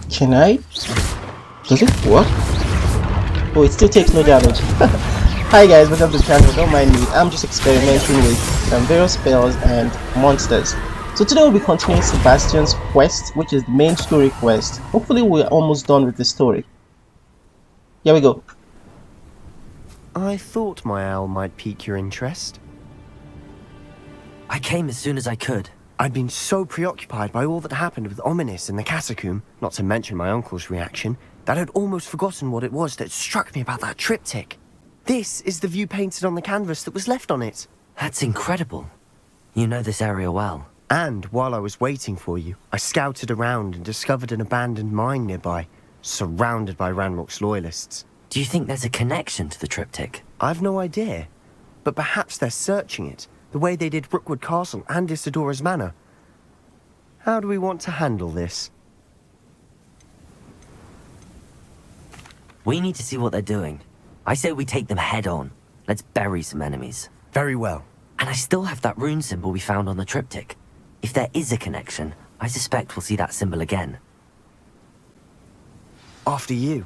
Can I? Does it work? Oh, it still takes no damage. Hi guys, welcome to the channel. Don't mind me. I'm just experimenting with various spells and monsters. So today we'll be continuing Sebastian's quest, which is the main story quest. Hopefully we're almost done with the story. Here we go. I thought my owl might pique your interest. I came as soon as I could. I'd been so preoccupied by all that happened with Ominis in the catacomb, not to mention my uncle's reaction, that I'd almost forgotten what it was that struck me about that triptych. This is the view painted on the canvas that was left on it. That's incredible. You know this area well. And while I was waiting for you, I scouted around and discovered an abandoned mine nearby, surrounded by Ranrock's loyalists. Do you think there's a connection to the triptych? I've no idea, but perhaps they're searching it, the way they did Rookwood Castle and Isidora's Manor. How do we want to handle this? We need to see what they're doing. I say we take them head on. Let's bury some enemies. Very well. And I still have that rune symbol we found on the triptych. If there is a connection, I suspect we'll see that symbol again. After you.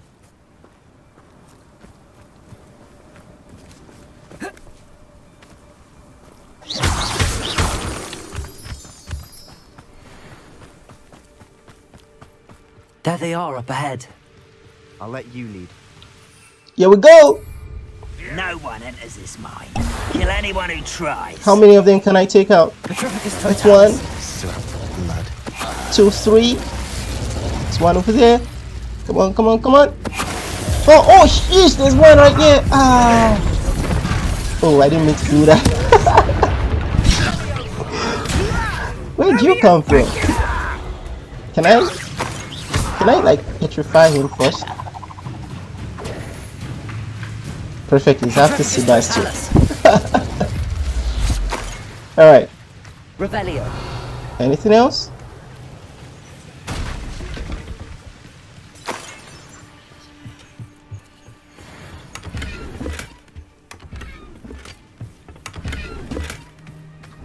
There they are up ahead. I'll let you lead. Here we go! No one enters this mine. Kill anyone who tries. How many of them can I take out? That's one, Blood. 2, 3. There's one over there. Come on, come on, come on. Oh, sheesh, there's one right there. Ah. Oh, I didn't mean to do that. Where'd you come from? Can I like petrify him first? Perfect, he's after Sebastian. Alright. Revelio. Anything else?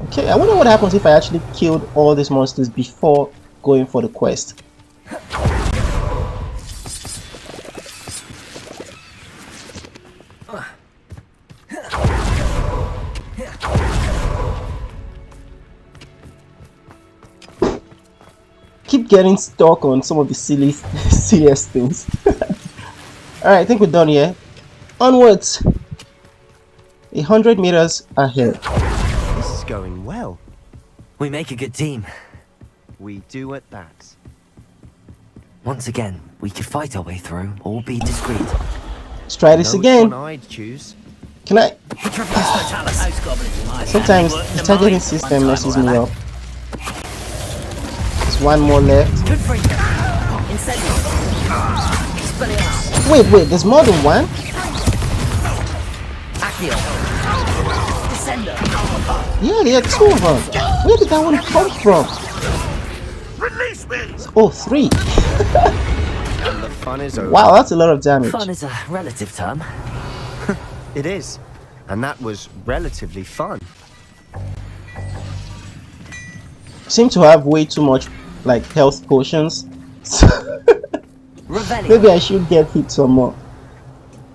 Okay, I wonder what happens if I actually killed all these monsters before going for the quest. Keep getting stuck on some of the silliest things. Alright, I think we're done here. Onwards! 100 meters ahead. This is going well. We make a good team. We do at that. Once again, we could fight our way through or be discreet. Let's try this again. I'd choose. Can I? Sometimes the targeting system messes me up. There's one more left. Wait, there's more than one? Yeah, there are 2 of them. Where did that one come from? Oh, 3. And the fun is over. Wow, that's a lot of damage. Fun is a relative term. It is. And that was relatively fun. Seem to have way too much like health potions. Maybe I should get hit some more.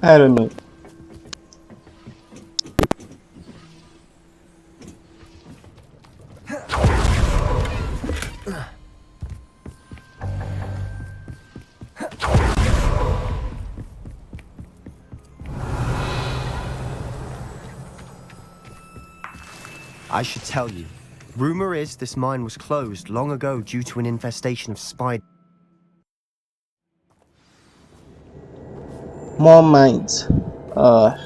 I don't know. I should tell you. Rumor is this mine was closed long ago due to an infestation of spiders. More mines. Are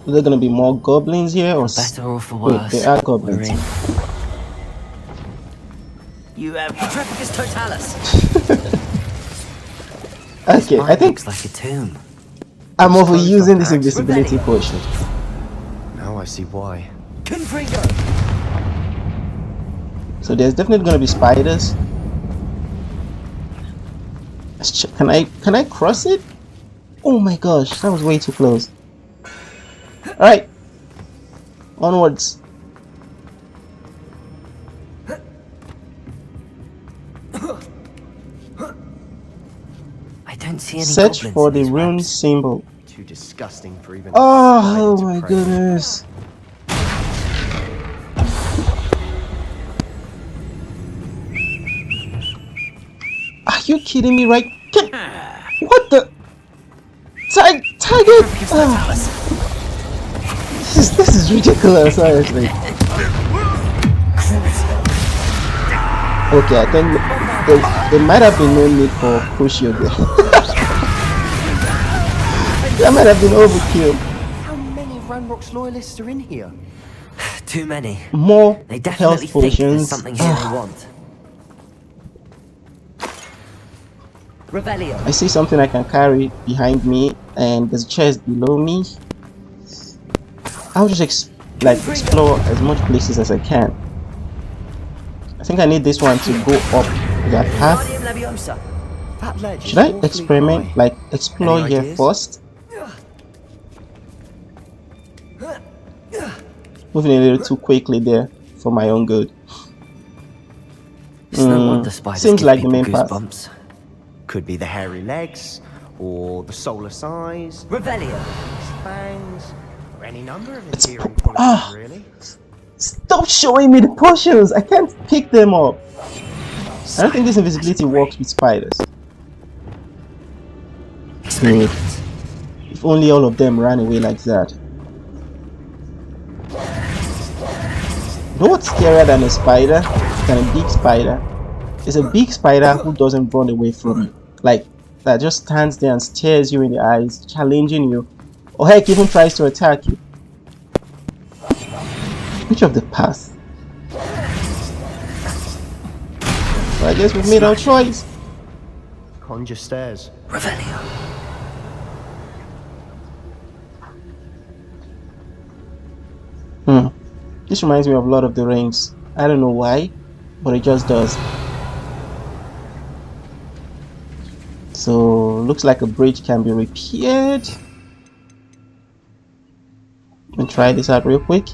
there gonna be more goblins here or better or for wait, worse? there are goblins. You have Petrificus Totalis. Okay, I think looks like a tomb. I'm overusing this invisibility potion. Now I see why. Confringo. So there's definitely gonna be spiders. Can I cross it? Oh my gosh, that was way too close. Alright. Onwards. I don't see any Search goblins for in the these rune webs. symbol. Too disgusting for even a Oh spider to my prey. goodness. Are you kidding me, right? What the? Tiger! This is ridiculous, honestly. Okay, I think there might have been no need for Crucio there. That might have been overkill. How many Ranrock's loyalists are in here? Too many. More They definitely health think there's potions. something here they want. Revelio. I see something I can carry behind me, and there's a chest below me. I'll just explore as much places as I can. I think I need this one to go up that path. That ledge Should is I awfully experiment, high. like explore Any here ideas? first? Moving a little too quickly there for my own good. It's no wonder spiders Seems give like the people main path. goosebumps. Could be the hairy legs, or the solar size, Revelio. fangs, or any number of endearing qualities, really. Stop showing me the potions! I can't pick them up. I don't think this invisibility works with spiders. Good. If only all of them ran away like that. You know what's scarier than a spider? Than a big spider? It's a big spider who doesn't run away from you. Like, that just stands there and stares you in the eyes, challenging you. Or heck, even tries to attack you. Which of the paths? Well, I guess we've made our choice. Conjure stairs. Revelio. This reminds me of Lord of the Rings. I don't know why, but it just does. So, looks like a bridge can be repaired. Let me try this out real quick.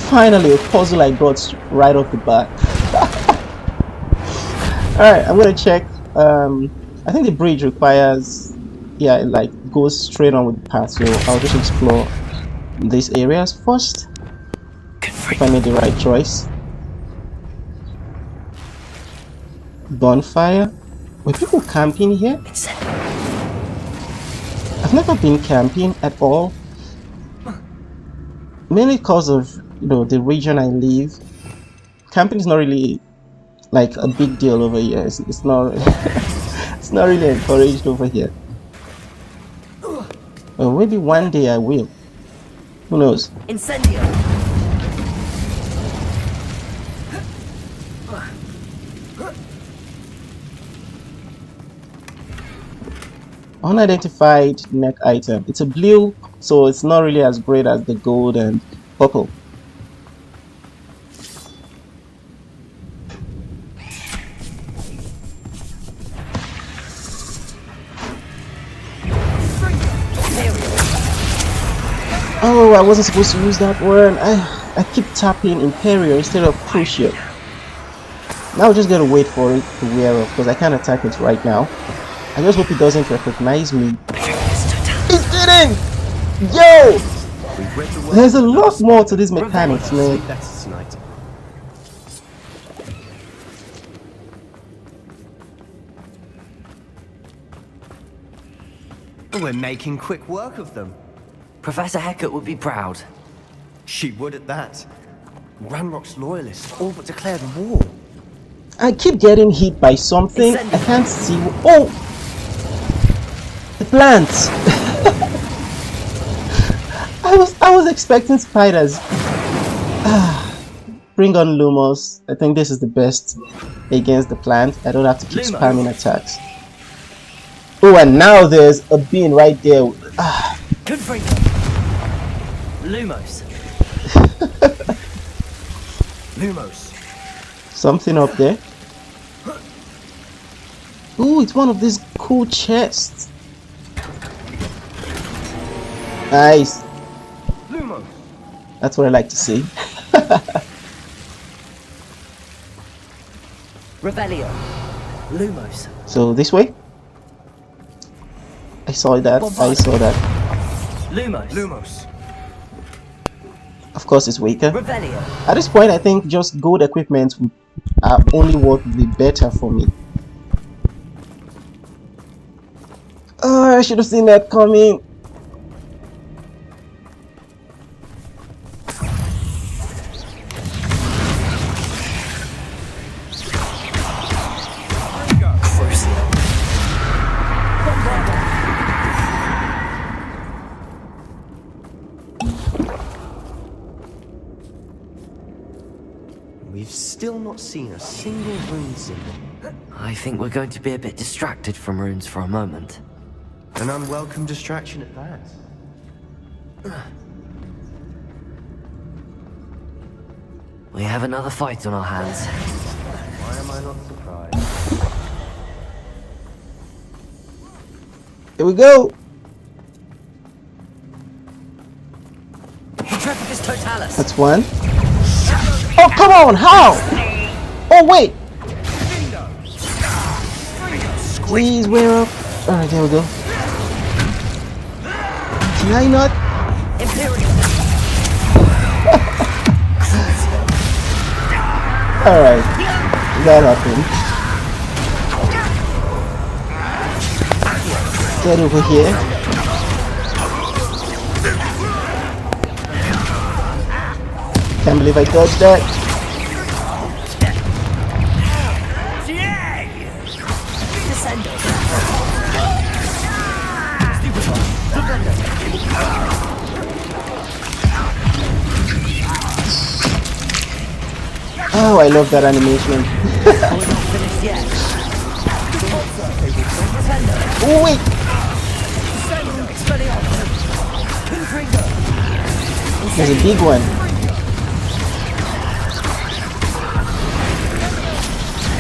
Finally, a puzzle I got right off the bat. Alright, I'm gonna check. I think the bridge requires, yeah, it like goes straight on with the path, so I'll just explore these areas first. If I made the right choice. Bonfire. Were people camping here? I've never been camping at all. Mainly because of, you know, the region I live. Camping is not really like a big deal over here. It's not it's not really encouraged over here. Well, maybe one day I will. Who knows? Incendio. Unidentified neck item. It's a blue, so it's not really as great as the gold and purple. Oh, I wasn't supposed to use that word. I keep tapping Imperial instead of Crucial. Now I just gotta wait for it to wear off because I can't attack it right now. I just hope it doesn't recognize me. It didn't! Yo! There's a lot more to these mechanics, man. We're making quick work of them. Professor Hecat would be proud. She would at that. Ranrock's loyalists all but declared war. I keep getting hit by something. I can't see. Oh! The plants! I was expecting spiders. Bring on Lumos. I think this is the best against the plant. I don't have to keep spamming attacks. Oh, and now there's a bean right there. Good for you. Lumos. Lumos. Something up there. Ooh, it's one of these cool chests. Nice. Lumos. That's what I like to see. Revelio. Lumos. So this way? I saw that. I saw that. Lumos. Lumos. Of course, it's weaker. Revelio. At this point, I think just gold equipment are only what would be better for me. Oh, I should have seen that coming. We've still not seen a single rune symbol. I think we're going to be a bit distracted from runes for a moment. An unwelcome distraction at that. We have another fight on our hands. Why am I not surprised? Here we go. Intrepidus Totalis. That's one. Oh, come on. How? Oh, wait. Please, we're up. Alright, there we go. Can I not? Imperial. Alright. That happened. Get over here. Can't believe I dodged that. Oh, I love that animation. Oh, wait. There's a big one.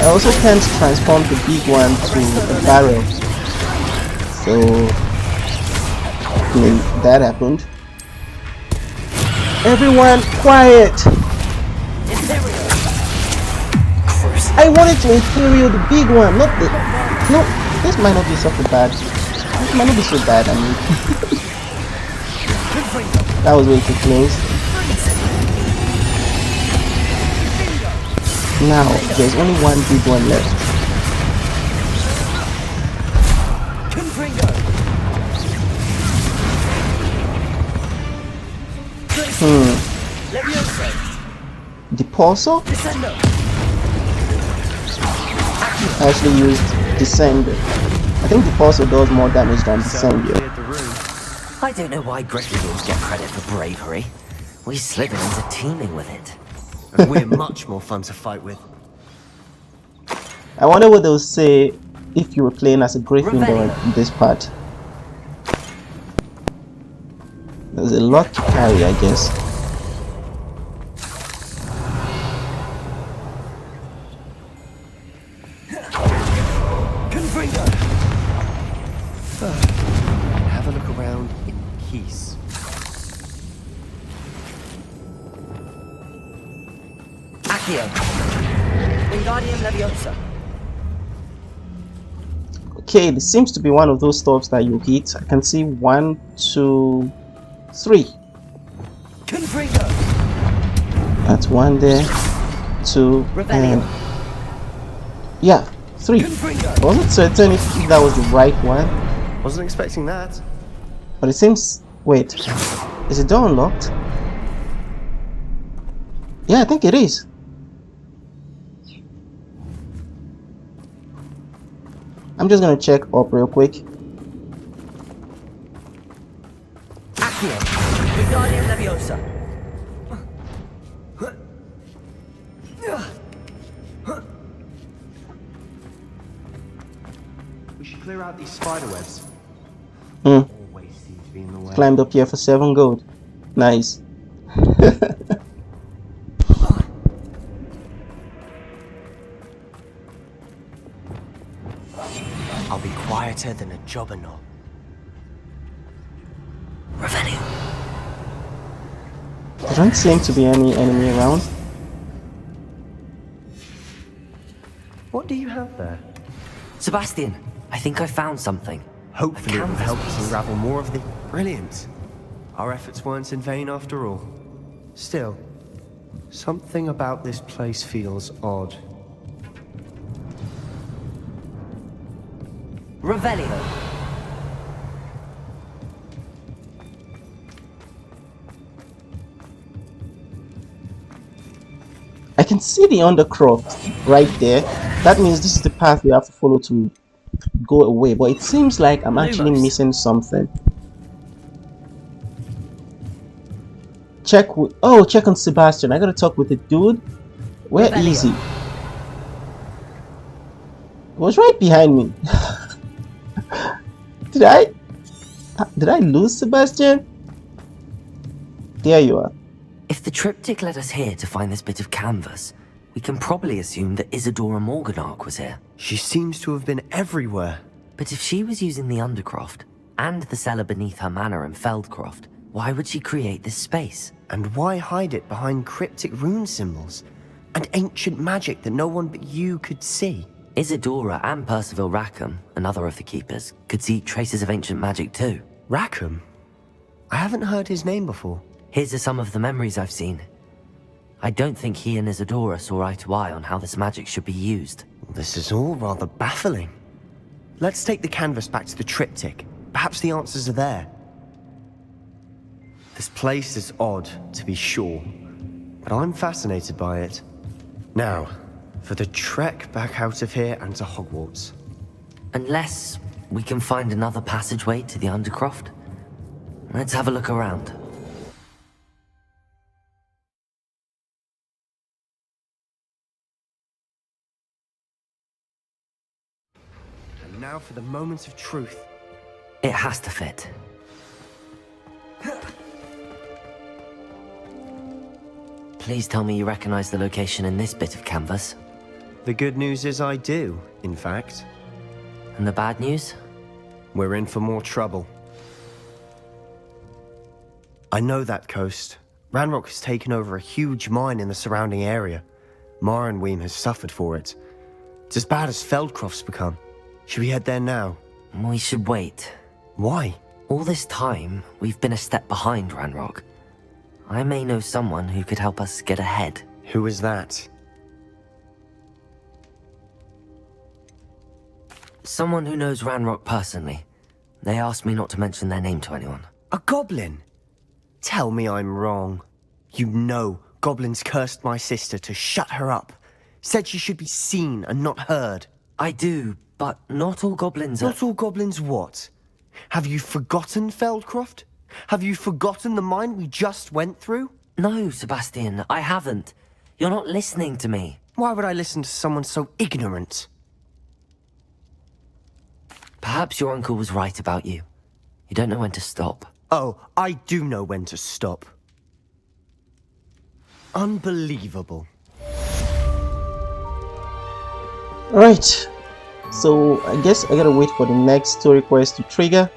I also can't transform the big one to a barrel. So, I mean, that happened. Everyone, quiet! I wanted to Imperial the big one, not the... No, this might not be so bad. This might not be so bad, I mean. That was way too close. Now, there's only one big one left. The Pulsar? I actually used Descender. I think the Pulsar does more damage than Descender. I don't know why Gryffindors get credit for bravery. We Slytherins are teeming with it. And we're much more fun to fight with. I wonder what they'll say if you were playing as a Gryffindor in this part. There's a lot to carry, I guess. Have a look around in peace. Accio. Wingardium Leviosa. Okay, this seems to be one of those stops that you hit. I can see 1, 2, 3. Confringo. That's 1 there, 2, and yeah, 3. I wasn't certain if that was the right one, Wasn't expecting that. but it seems... Wait, is the door unlocked? Yeah, I think it is. I'm just gonna check up real quick. Accio. Wingardium Leviosa. We should clear out these spider webs. Hmm. Always seem to be in the way. Climbed up here for 7 gold. Nice. I'll be quieter than a jobberknoll. Revelio. There don't seem to be any enemy around. What do you have there? Sebastian, I think I found something. Hopefully it will canvas help us piece. unravel more of the... Brilliant. Our efforts weren't in vain after all. Still, something about this place feels odd. Revelio. I can see the undercroft right there. That means this is the path we have to follow to go away. But it seems like I'm actually Lumos. missing something. Check with... Oh, check on Sebastian. I gotta talk with the dude. Where Revelio. is he? He was right behind me. Did I lose Sebastian? There you are. If the triptych led us here to find this bit of canvas, we can probably assume that Isadora Morganark was here. She seems to have been everywhere. But if she was using the Undercroft, and the cellar beneath her manor in Feldcroft, why would she create this space? And why hide it behind cryptic rune symbols? And ancient magic that no one but you could see? Isadora and Percival Rackham, another of the keepers, could see traces of ancient magic too. Rackham? I haven't heard his name before. Here's some of the memories I've seen. I don't think he and Isadora saw eye to eye on how this magic should be used. This is all rather baffling. Let's take the canvas back to the triptych. Perhaps the answers are there. This place is odd, to be sure, but I'm fascinated by it. Now, for the trek back out of here and to Hogwarts. Unless we can find another passageway to the Undercroft. Let's have a look around. And now for the moment of truth. It has to fit. Please tell me you recognize the location in this bit of canvas. The good news is I do, in fact. And the bad news? We're in for more trouble. I know that coast. Ranrock has taken over a huge mine in the surrounding area. Marrenweem has suffered for it. It's as bad as Feldcroft's become. Should we head there now? We should wait. Why? All this time, we've been a step behind Ranrock. I may know someone who could help us get ahead. Who is that? Someone who knows Ranrock personally. They asked me not to mention their name to anyone. A goblin? Tell me I'm wrong. You know goblins cursed my sister to shut her up. Said she should be seen and not heard. I do, but not all goblins are... Not all goblins what? Have you forgotten Feldcroft? Have you forgotten the mine we just went through? No, Sebastian, I haven't. You're not listening to me. Why would I listen to someone so ignorant? Perhaps your uncle was right about you. You don't know when to stop. Oh, I do know when to stop. Unbelievable. Alright. So I guess I gotta wait for the next story quest to trigger.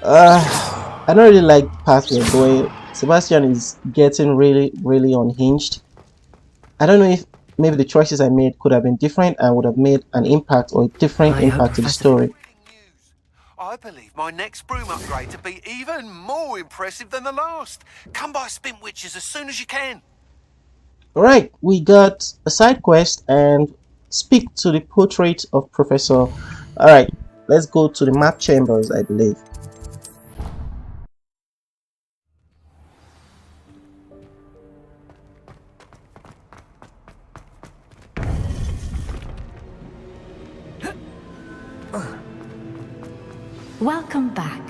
I don't really like the path we're going. Sebastian is getting really unhinged. I don't know if maybe the choices I made could have been different and would have made an impact or a different impact to the story. I believe my next broom upgrade to be even more impressive than the last. Come by Spint Witches as soon as you can. Alright, we got a side quest and speak to the portrait of Professor. Alright, let's go to the map chambers, I believe. Welcome back.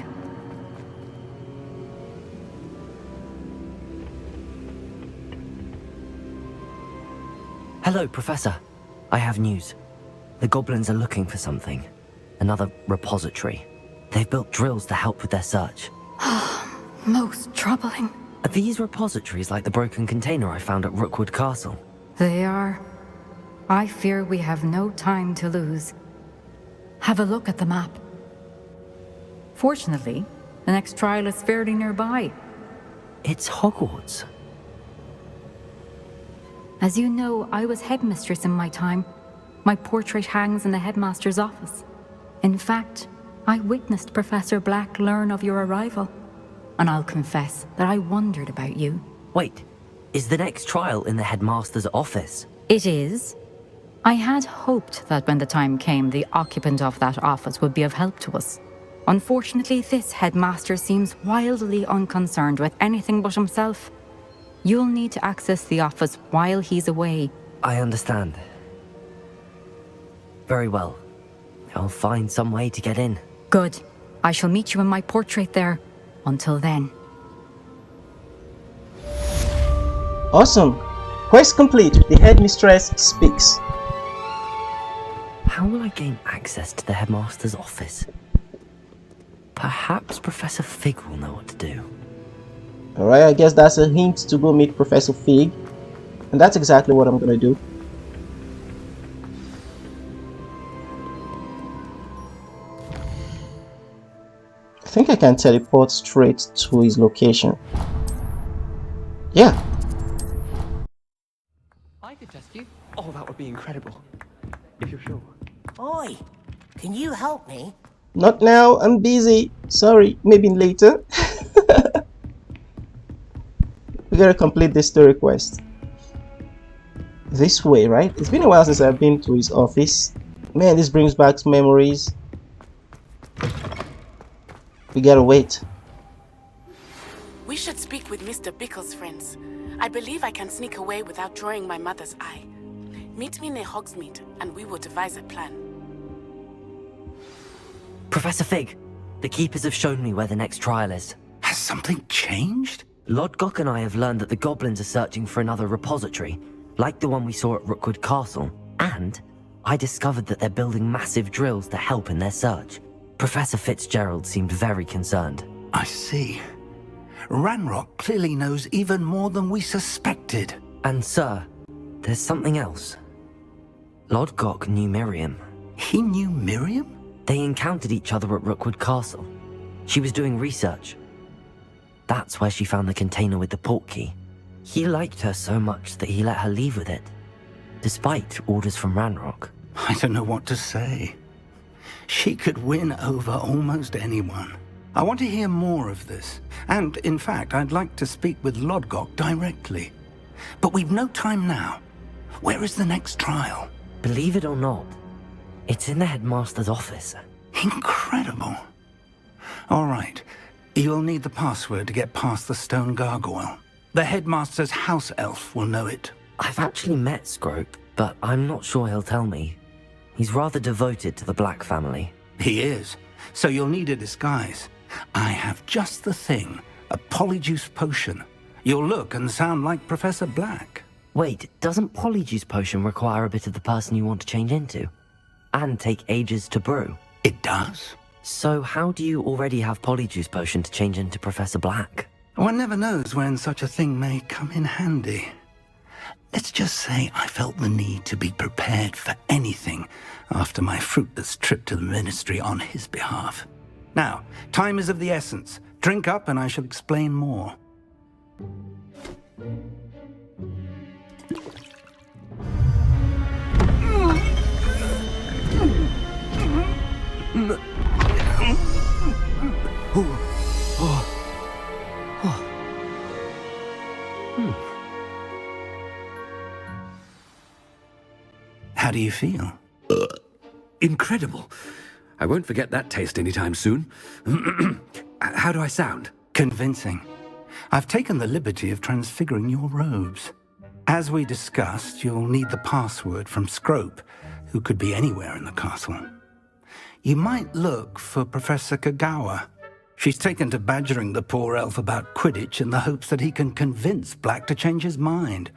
Hello, Professor. I have news. The goblins are looking for something. Another repository. They've built drills to help with their search. Most troubling. Are these repositories like the broken container I found at Rookwood Castle? They are. I fear we have no time to lose. Have a look at the map. Fortunately, the next trial is fairly nearby. It's Hogwarts. As you know, I was headmistress in my time. My portrait hangs in the headmaster's office. In fact, I witnessed Professor Black learn of your arrival. And I'll confess that I wondered about you. Wait, is the next trial in the headmaster's office? It is. I had hoped that when the time came, the occupant of that office would be of help to us. Unfortunately, this headmaster seems wildly unconcerned with anything but himself. You'll need to access the office while he's away. I understand. Very well. I'll find some way to get in. Good. I shall meet you in my portrait there. Until then. Awesome. Quest complete. The headmistress speaks. How will I gain access to the headmaster's office? Perhaps Professor Fig will know what to do. Alright, I guess that's a hint to go meet Professor Fig. And that's exactly what I'm gonna do. I think I can teleport straight to his location. Yeah. I could test you. Oh, that would be incredible. If you're sure. Oi, can you help me? Not now, I'm busy. Sorry, maybe later. We gotta complete this story quest. This way, right? It's been a while since I've been to his office. Man, this brings back memories. We gotta wait. We should speak with Mr. Bickle's friends. I believe I can sneak away without drawing my mother's eye. Meet me near Hogsmeade, and we will devise a plan. Professor Fig, the Keepers have shown me where the next trial is. Has something changed? Lodgok and I have learned that the goblins are searching for another repository, like the one we saw at Rookwood Castle, and I discovered that they're building massive drills to help in their search. Professor Fitzgerald seemed very concerned. I see. Ranrock clearly knows even more than we suspected. And sir, there's something else. Lodgok knew Miriam. He knew Miriam? They encountered each other at Rookwood Castle. She was doing research. That's where she found the container with the portkey. He liked her so much that he let her leave with it, despite orders from Ranrock. I don't know what to say. She could win over almost anyone. I want to hear more of this. And, in fact, I'd like to speak with Lodgok directly. But we've no time now. Where is the next trial? Believe it or not, it's in the headmaster's office. Incredible. All right. You'll need the password to get past the stone gargoyle. The headmaster's house elf will know it. I've actually met Scrope, but I'm not sure he'll tell me. He's rather devoted to the Black family. He is. So you'll need a disguise. I have just the thing. A Polyjuice potion. You'll look and sound like Professor Black. Wait, doesn't Polyjuice potion require a bit of the person you want to change into? And take ages to brew? It does. So how do you already have Polyjuice potion to change into Professor Black? One never knows when such a thing may come in handy. Let's just say I felt the need to be prepared for anything after my fruitless trip to the ministry on his behalf. Now, time is of the essence. Drink up and I shall explain more. How do you feel? Incredible. I won't forget that taste anytime soon. How do I sound? Convincing. I've taken the liberty of transfiguring your robes. As we discussed, you'll need the password from Scrope, who could be anywhere in the castle. You might look for Professor Kagawa. She's taken to badgering the poor elf about Quidditch in the hopes that he can convince Black to change his mind.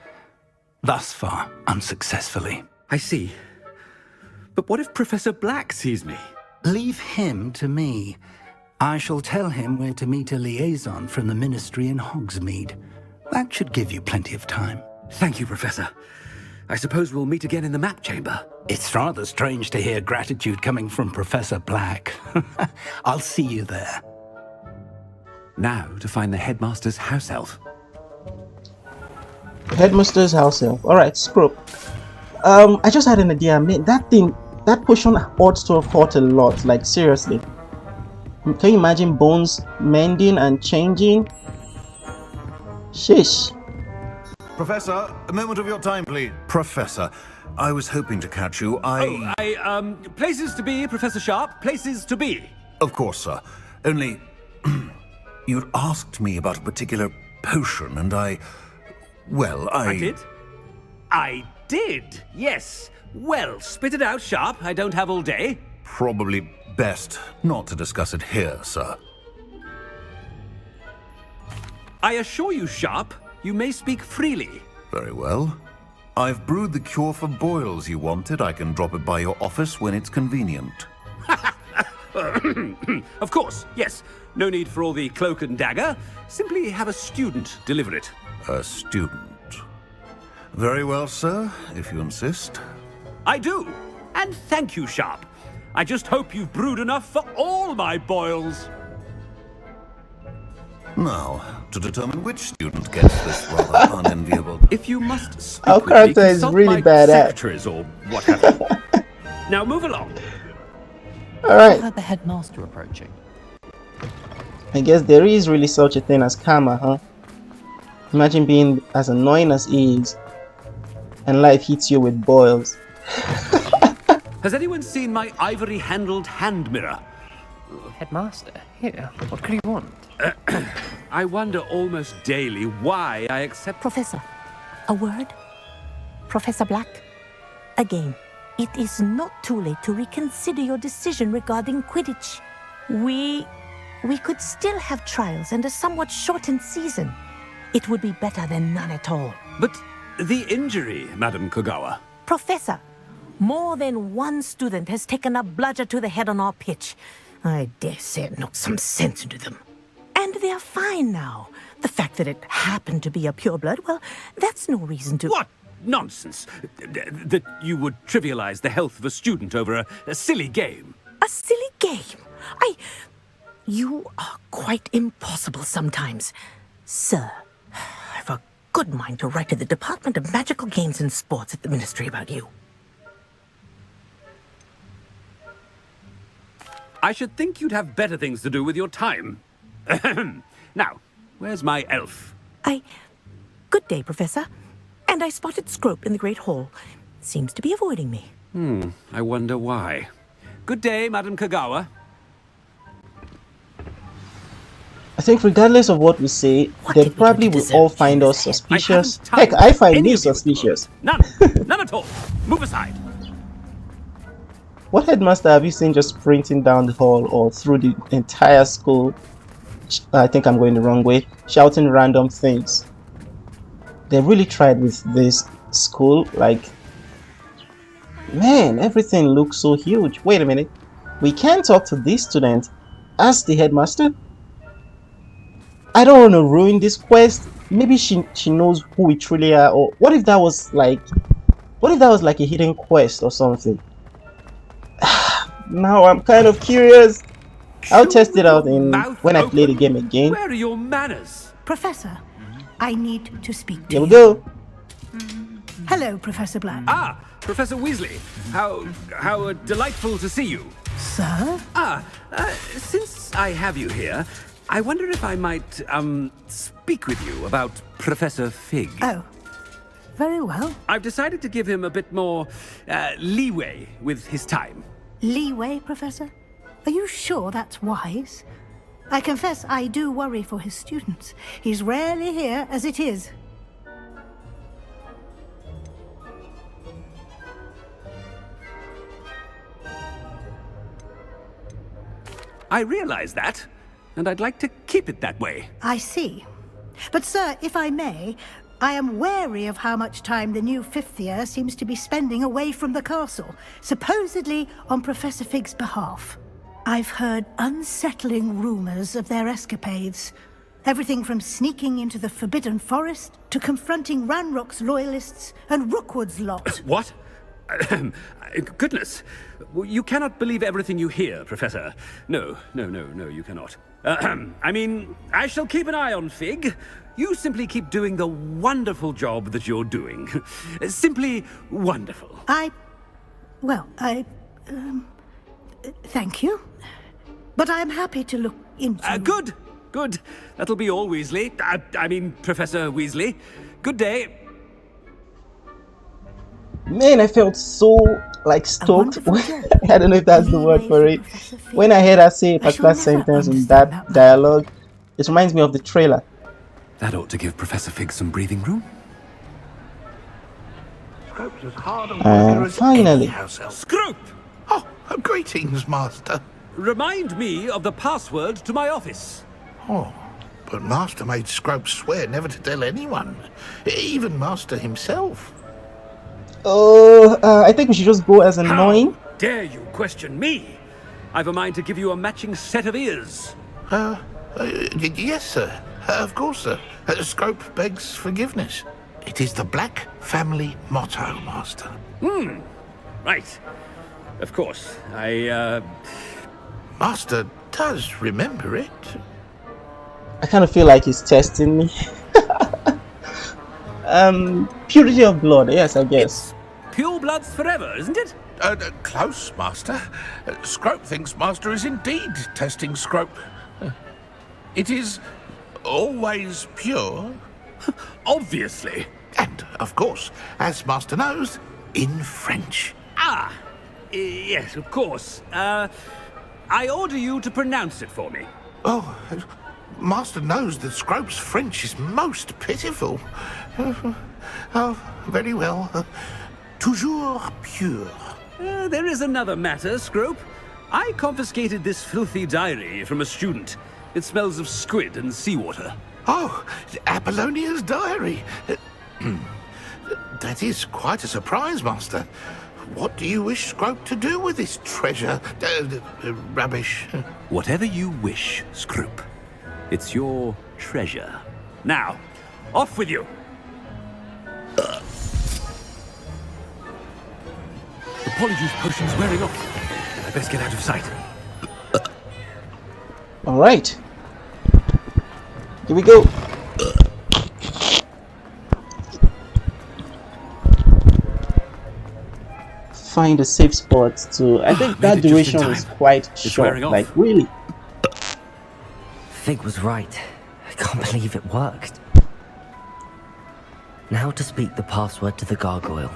Thus far, unsuccessfully. I see. But what if Professor Black sees me? Leave him to me. I shall tell him where to meet a liaison from the ministry in Hogsmeade. That should give you plenty of time. Thank you, Professor. I suppose we'll meet again in the map chamber. It's rather strange to hear gratitude coming from Professor Black. I'll see you there. Now to find the headmaster's house elf. Headmaster's house elf. Alright, Scrope. I just had an idea. Man, that potion ought to have hurt a lot. Like, seriously. Can you imagine bones mending and changing? Shish. Professor, a moment of your time, please. Professor, I was hoping to catch you. Places to be, Professor Sharp. Places to be. Of course, sir. Only, you'd asked me about a particular potion, and well, I did? I did, yes. Well, spit it out, Sharp. I don't have all day. Probably best not to discuss it here, sir. I assure you, Sharp, you may speak freely. Very well. I've brewed the cure for boils you wanted. I can drop it by your office when it's convenient. Of course, yes. No need for all the cloak and dagger. Simply have a student deliver it. A student. Very well, sir, if you insist. I do. And thank you, Sharp. I just hope you've brewed enough for all my boils. Now, to determine which student gets this rather unenviable... If you must speak Our with character me, is consult really my bad at. secretaries or what have you. Now move along. Alright. Heard the headmaster approaching. I guess there is really such a thing as karma, huh? Imagine being as annoying as he is, and life hits you with boils. Has anyone seen my ivory-handled hand mirror? Headmaster? Here, what could he want? I wonder almost daily why I accept... Professor, a word? Professor Black? Again, it is not too late to reconsider your decision regarding Quidditch. We could still have trials and a somewhat shortened season. It would be better than none at all. But the injury, Madam Kogawa. Professor, more than one student has taken a bludger to the head on our pitch. I dare say it knocked some sense into them. And they're fine now. The fact that it happened to be a pureblood, well, that's no reason to... What nonsense! That you would trivialize the health of a student over a silly game. A silly game? You are quite impossible sometimes. Sir, I've a good mind to write to the Department of Magical Games and Sports at the Ministry about you. I should think you'd have better things to do with your time. Now, where's my elf? Good day, Professor. And I spotted Scrope in the Great Hall. Seems to be avoiding me. I wonder why. Good day, Madam Kogawa. I think regardless of what we say, they probably will all find us suspicious. Heck, I find you suspicious. None at all. Move aside. What headmaster have you seen just sprinting down the hall or through the entire school? I think I'm going the wrong way. Shouting random things. They really tried with this school. Like, man, everything looks so huge. Wait a minute. We can't talk to this student as the headmaster? I don't want to ruin this quest. Maybe she knows who we truly are. Or what if that was like a hidden quest or something? Now I'm kind of curious. I'll test it out when I play the game again. Where are your manners? Professor, I need to speak to Here you. we go. Hello, Professor Black. Ah, Professor Weasley. How delightful to see you. Sir? Since I have you here, I wonder if I might, speak with you about Professor Fig. Oh, very well. I've decided to give him a bit more, leeway with his time. Leeway, Professor? Are you sure that's wise? I confess I do worry for his students. He's rarely here as it is. I realize that, and I'd like to keep it that way. I see. But, sir, if I may, I am wary of how much time the new fifth year seems to be spending away from the castle, supposedly on Professor Fig's behalf. I've heard unsettling rumors of their escapades. Everything from sneaking into the Forbidden Forest to confronting Ranrock's loyalists and Rookwood's lot. What? Goodness. You cannot believe everything you hear, Professor. No, you cannot. I mean, I shall keep an eye on Fig. You simply keep doing the wonderful job that you're doing. Simply wonderful. Thank you. But I'm happy to look into... Good. Good. That'll be all, Weasley. I mean, Professor Weasley. Good day. Man, I felt so, like, stoked. I don't know if that's the word for it. When I heard her say a particular sentence in that dialogue, it reminds me of the trailer. That ought to give Professor Fig some breathing room. Finally. Scrope! Oh, greetings, Master. Remind me of the password to my office. Oh, but Master made Scrope swear never to tell anyone, even Master himself. Oh, I think we should just go as annoying. How dare you question me? I've a mind to give you a matching set of ears. Yes, sir. Of course, sir. Scrope begs forgiveness. It is the Black family motto, Master. Right. Of course. Master does remember it. I kind of feel like he's testing me. Purity of blood, yes, I guess. It's pure bloods forever, isn't it? Close, Master. Scrope thinks Master is indeed testing Scrope. It is always pure. Obviously. And, of course, as Master knows, in French. Yes, of course. I order you to pronounce it for me. Oh, Master knows that Scrope's French is most pitiful. Oh, very well. Toujours pure. There is another matter, Scrope. I confiscated this filthy diary from a student. It smells of squid and seawater. Oh, Apollonia's diary. That is quite a surprise, Master. What do you wish Scrope to do with this treasure? Rubbish. Whatever you wish, Scrope. It's your treasure. Now, off with you. The Polyjuice potion's wearing off. I best get out of sight. All right. Here we go. Find a safe spot to... I think that duration is quite short. Like, really. Fig was right. I can't believe it worked. Now to speak the password to the gargoyle.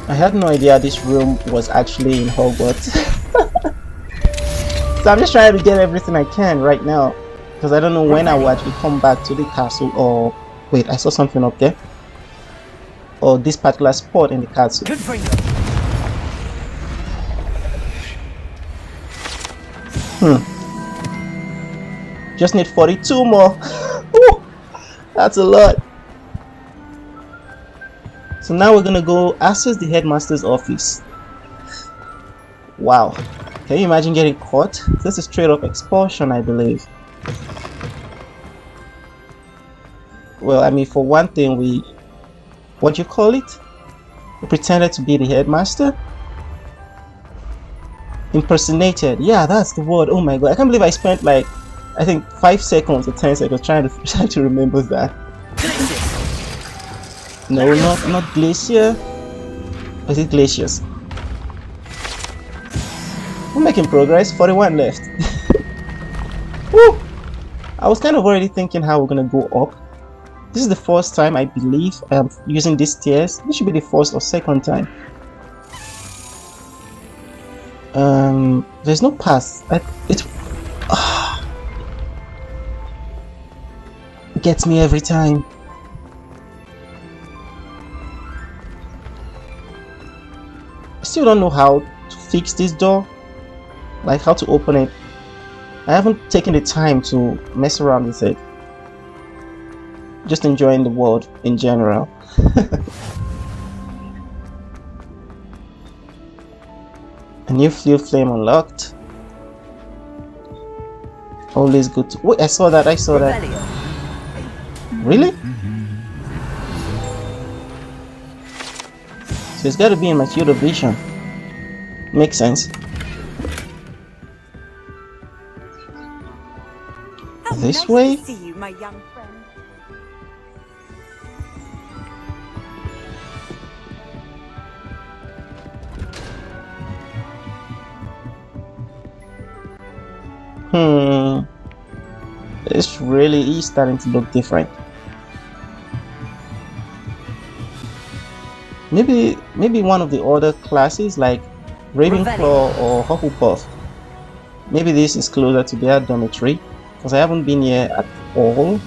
I had no idea this room was actually in Hogwarts. So I'm just trying to get everything I can right now, because I don't know when I will actually come back to the castle. Or wait, I saw something up there. Or this particular spot in the castle. Just need 42 more. Woo! That's a lot. So now we're gonna go access the headmaster's office. Wow. Can you imagine getting caught? This is straight up expulsion, I believe. Well, I mean, for one thing, what do you call it? We pretended to be the headmaster? Impersonated. Yeah, that's the word. Oh my god. I can't believe I spent like, I think 5 seconds or 10 seconds trying to remember that. No, not glacier. Or is it glaciers? We're making progress. 41 left. Woo! I was kind of already thinking how we're gonna go up. This is the first time I believe I'm using these stairs. This should be the first or second time. There's no path. It gets me every time. I still don't know how to fix this door, like how to open it. I haven't taken the time to mess around with it. Just enjoying the world in general. A new fuel flame unlocked. Always good to... Wait, I saw that. Really? So it's got to be in my field of vision. Makes sense. This way? To see you, my young friend. This really is starting to look different. Maybe one of the other classes like Ravenclaw or Hufflepuff. Maybe this is closer to their dormitory, because I haven't been here at all.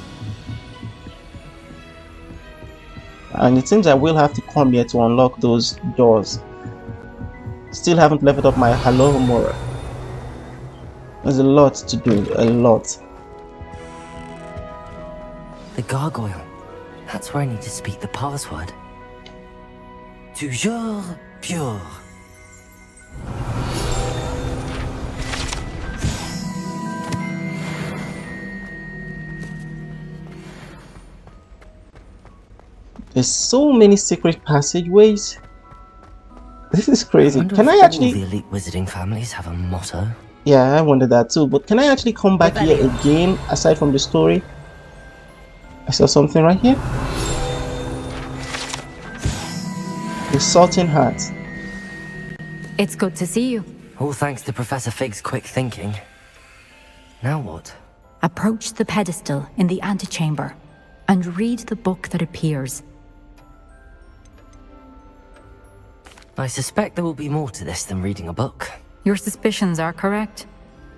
And it seems I will have to come here to unlock those doors. Still haven't leveled up my Alohomora. There's a lot to do, a lot. The gargoyle. That's where I need to speak the password. Toujours pure. There's so many secret passageways. This is crazy. Can I actually? All the elite wizarding families have a motto. Yeah, I wondered that too. But can I actually come back here again, aside from the story? I saw something right here. The Sorting Hat. It's good to see you. All thanks to Professor Fig's quick thinking. Now what? Approach the pedestal in the antechamber and read the book that appears. I suspect there will be more to this than reading a book. Your suspicions are correct.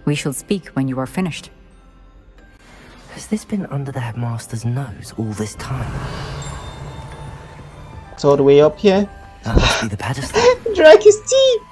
We shall speak when you are finished. Has this been under the headmaster's nose all this time? It's all the way up here. That must be the pedestal. Drag his teeth!